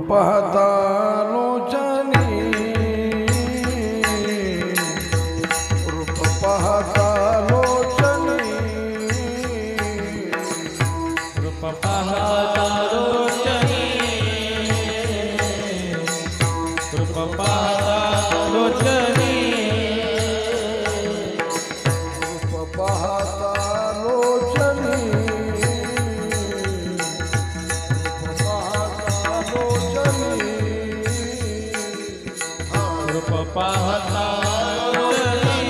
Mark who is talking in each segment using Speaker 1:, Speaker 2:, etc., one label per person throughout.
Speaker 1: पाहता लोचनी रूप पाहता लोचनी
Speaker 2: रूप पाहता लोचनी रूप पाहता लोचनी
Speaker 1: रूप पाहता लोचनी
Speaker 2: रूप पाहता लोचनी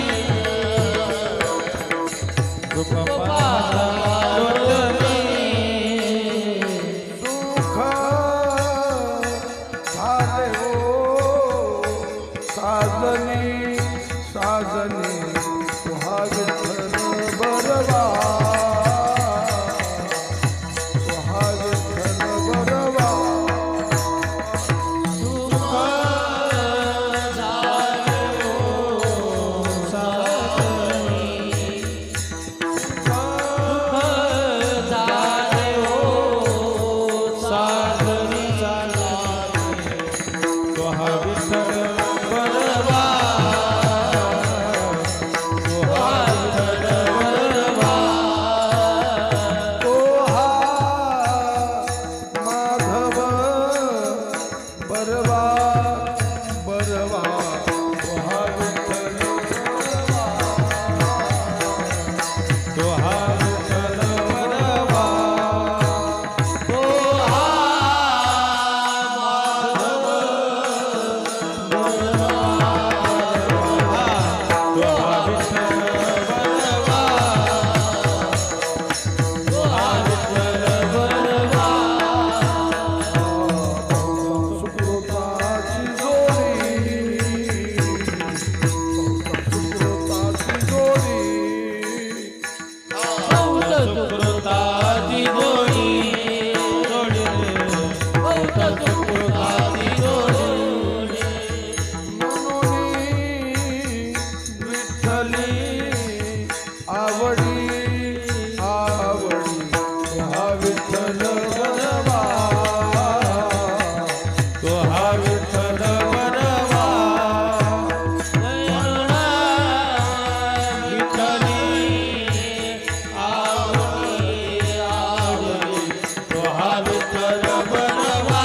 Speaker 2: रूप पाहता लोचनी
Speaker 1: सुख झाले हो साजनी साजनी तुहा विठ्ठल बरवा तुहा विठ्ठल बरवा बरवा बरवा तुहा विठ्ठल
Speaker 2: तुहा विठ्ठल बरवा
Speaker 1: तुहा
Speaker 2: तुहा विठ्ठल बरवा तुहा विठ्ठल बरवा
Speaker 1: सुकृताची जोडी
Speaker 2: सुकृताची जोडी सुकृताची जोडी
Speaker 1: विठ्ठली आवडी आवडी तुहा विठ्ठल बरवा
Speaker 2: तुहा विठ्ठल बरवा विठ्ठली आवडी आवडी तुहा विठ्ठल बरवा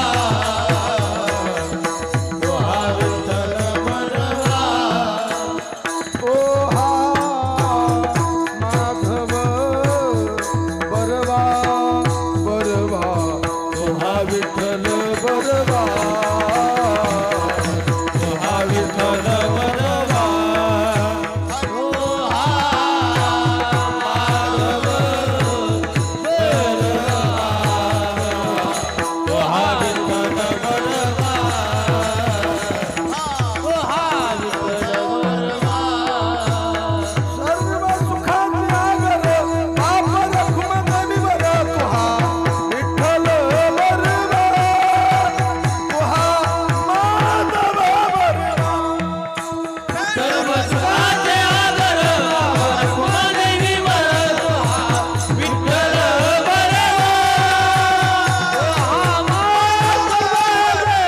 Speaker 2: तुहा विठ्ठल बरवा
Speaker 1: ओहा माधव बरवा बरवा तुहा विठ्ठल बरवा
Speaker 2: तुहा विठ्ठल बरवा तुहा विठ्ठल बरवा
Speaker 1: सर्व सुखाचे आगर पाप रखुम नमीवर तुहा विठ्ठल बरवा तुहा माधव बरवा
Speaker 2: सर्व सुखाचे आदर रखुमादेवी वर तुहा विठ्ठल बरवा
Speaker 1: तुहा माधव बरवा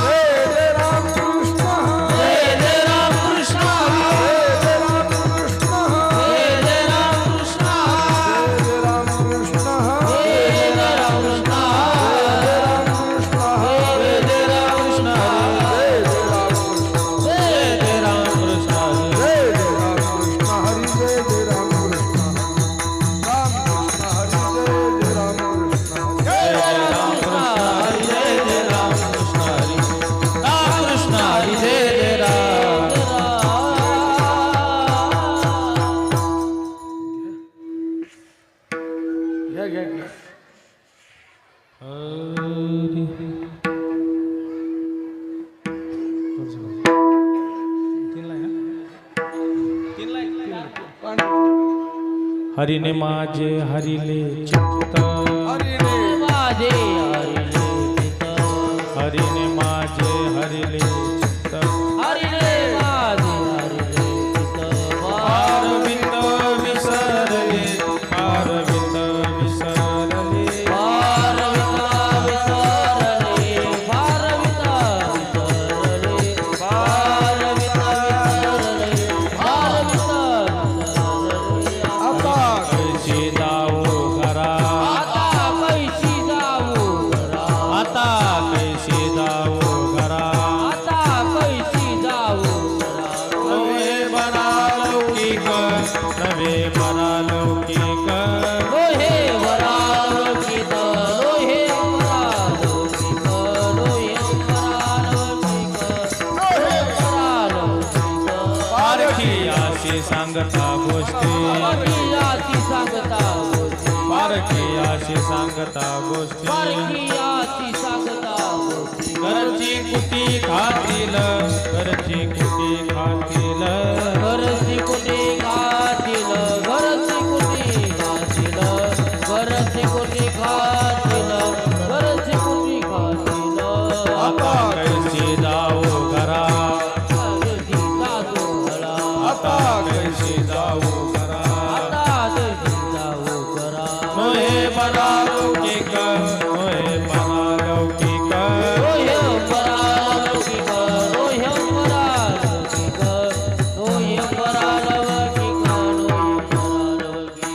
Speaker 1: जय जय राम कृष्ण
Speaker 2: जय जय राम कृष्ण
Speaker 1: जय राम कृष्ण
Speaker 2: जय जय राम कृष्ण
Speaker 1: जय राम कृष्ण
Speaker 2: जय जय राम कृष्ण
Speaker 1: जय राम कृष्ण
Speaker 2: जय जय राम कृष्ण
Speaker 1: जय जय राम कृष्ण हरी जय जय राम कृष्ण राम कृष्ण हरी जय जय राम कृष्ण
Speaker 2: जय जय राम कृष्ण हरी जय जय राम कृष्ण हरी राम कृष्ण हरी जय जय राम
Speaker 1: घ्या घ्या घ्या
Speaker 2: हरिने माझे हरिले चित्त
Speaker 1: हरी रे
Speaker 2: माझे हरिले चित्त हरिने माझे हरिले चित्त हरिने माझे हरिले चित्त पारविंद विसरले पारविंद विसरले पारविंद विसरले नवे परालौकिक
Speaker 3: लोहे वरालौकिक लोहे वरालौकिक लोहे वरालौकिक लोहे वरालौकिक
Speaker 2: पारखी अशी सांगता गोष्टी
Speaker 3: पारखी सांगता गोष्टी
Speaker 2: पारखी अशी सांगता गोष्टी
Speaker 3: पारखी सांगता गोष्टी
Speaker 2: घरची कुटी खातील घरची कुटी खातील
Speaker 3: घरची कुटी खातील घरची कुटी खातील घरची कुटी खातील घरची कुटी खातील
Speaker 2: आता कैसी जाऊ घरा
Speaker 3: कैसी जाऊ घरा
Speaker 2: आता कैसी जाऊ घरा
Speaker 3: आता कैसी जाऊ घरा
Speaker 2: नोहे परालौकिक नोहे परालौकिक
Speaker 3: रोह्य परालौकिक रोह्य परालौकिक रोह्य परालौकिक रोह्य परालौकिक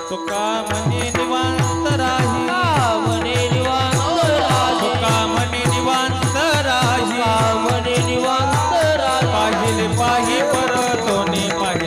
Speaker 2: तुका मनी निवांत राही
Speaker 3: कामने निवांत राजे
Speaker 2: तुका मनी निवांत राही
Speaker 3: कामने निवांत राजे
Speaker 2: पाहिले पाही परतोनी पाही